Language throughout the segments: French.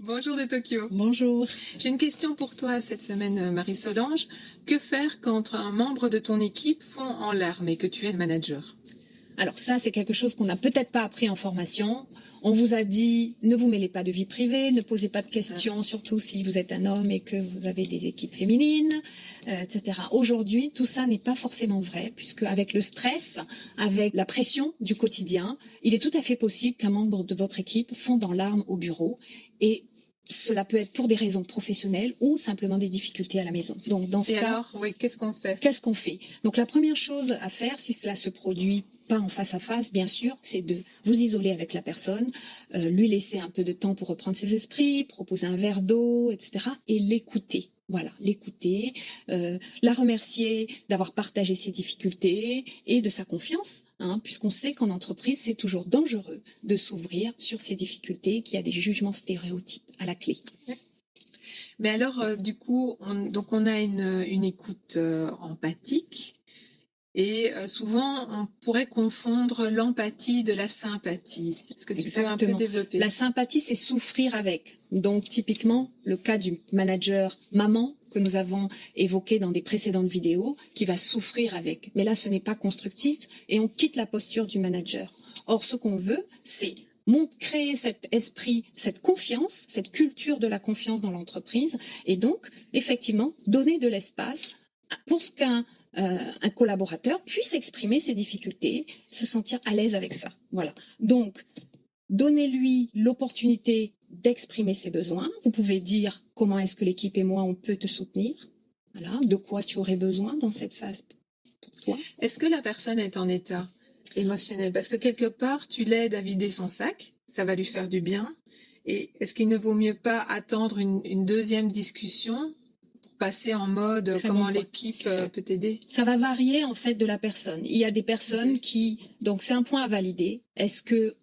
Bonjour de Tokyo. Bonjour. J'ai une question pour toi cette semaine, Marie-Solange. Que faire quand un membre de ton équipe fond en larmes et que tu es le manager? Alors ça, c'est quelque chose qu'on n'a peut-être pas appris en formation. On vous a dit, ne vous mêlez pas de vie privée, ne posez pas de questions, surtout si vous êtes un homme et que vous avez des équipes féminines, etc. Aujourd'hui, tout ça n'est pas forcément vrai, puisque avec le stress, avec la pression du quotidien, il est tout à fait possible qu'un membre de votre équipe fonde en larmes au bureau. Et cela peut être pour des raisons professionnelles ou simplement des difficultés à la maison. Donc, dans ce cas, alors, oui, qu'est-ce qu'on fait? qu'est-ce qu'on fait? Donc, la première chose à faire, si cela se produit pas en face à face, bien sûr, c'est de vous isoler avec la personne, lui laisser un peu de temps pour reprendre ses esprits, proposer un verre d'eau, etc. et l'écouter. Voilà, l'écouter, la remercier d'avoir partagé ses difficultés et de sa confiance, hein, puisqu'on sait qu'en entreprise, c'est toujours dangereux de s'ouvrir sur ses difficultés, qu'il y a des jugements stéréotypes à la clé. Mais alors, du coup, on a une écoute empathique. Et souvent, on pourrait confondre l'empathie de la sympathie. Est-ce que tu peux un peu développer? La sympathie, c'est souffrir avec. Donc, typiquement, le cas du manager maman que nous avons évoqué dans des précédentes vidéos, qui va souffrir avec. Mais là, ce n'est pas constructif et on quitte la posture du manager. Or, ce qu'on veut, c'est créer cet esprit, cette confiance, cette culture de la confiance dans l'entreprise et donc, effectivement, donner de l'espace pour ce qu'un collaborateur puisse exprimer ses difficultés, se sentir à l'aise avec ça. Voilà. Donc, donnez-lui l'opportunité d'exprimer ses besoins. Vous pouvez dire comment est-ce que l'équipe et moi, on peut te soutenir. Voilà. De quoi tu aurais besoin dans cette phase pour toi. Est-ce que la personne est en état émotionnel? Parce que quelque part, tu l'aides à vider son sac, ça va lui faire du bien. Et est-ce qu'il ne vaut mieux pas attendre une deuxième discussion? Passer en mode comment l'équipe peut t'aider? Ça va varier en fait de la personne. Il y a des personnes qui, donc c'est un point à valider. Est-ce que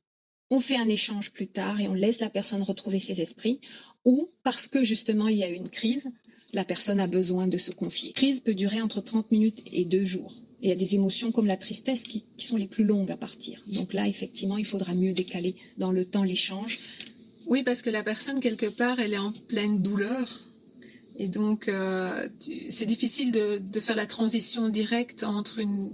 on fait un échange plus tard et on laisse la personne retrouver ses esprits, ou parce que justement il y a eu une crise, la personne a besoin de se confier. La crise peut durer entre 30 minutes et 2 jours. Et il y a des émotions comme la tristesse qui sont les plus longues à partir. Donc là, effectivement, il faudra mieux décaler dans le temps l'échange. Oui, parce que la personne, quelque part, elle est en pleine douleur. Et donc, c'est difficile de faire la transition directe entre une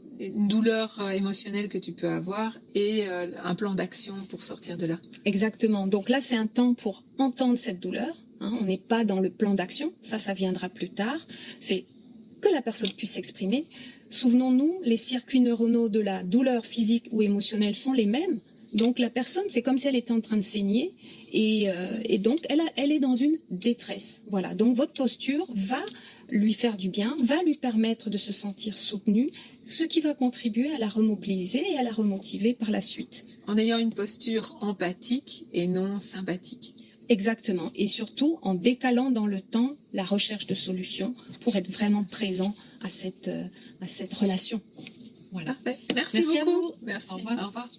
douleur émotionnelle que tu peux avoir et un plan d'action pour sortir de là. Exactement. Donc là, c'est un temps pour entendre cette douleur. Hein. On n'est pas dans le plan d'action. Ça viendra plus tard. C'est que la personne puisse s'exprimer. Souvenons-nous, les circuits neuronaux de la douleur physique ou émotionnelle sont les mêmes. Donc la personne, c'est comme si elle était en train de saigner et donc elle est dans une détresse. Voilà. Donc votre posture va lui faire du bien, va lui permettre de se sentir soutenue, ce qui va contribuer à la remobiliser et à la remotiver par la suite. En ayant une posture empathique et non sympathique. Exactement. Et surtout en décalant dans le temps la recherche de solutions pour être vraiment présent à cette relation. Voilà. Parfait. Merci beaucoup. À vous. Merci. Au revoir. Au revoir.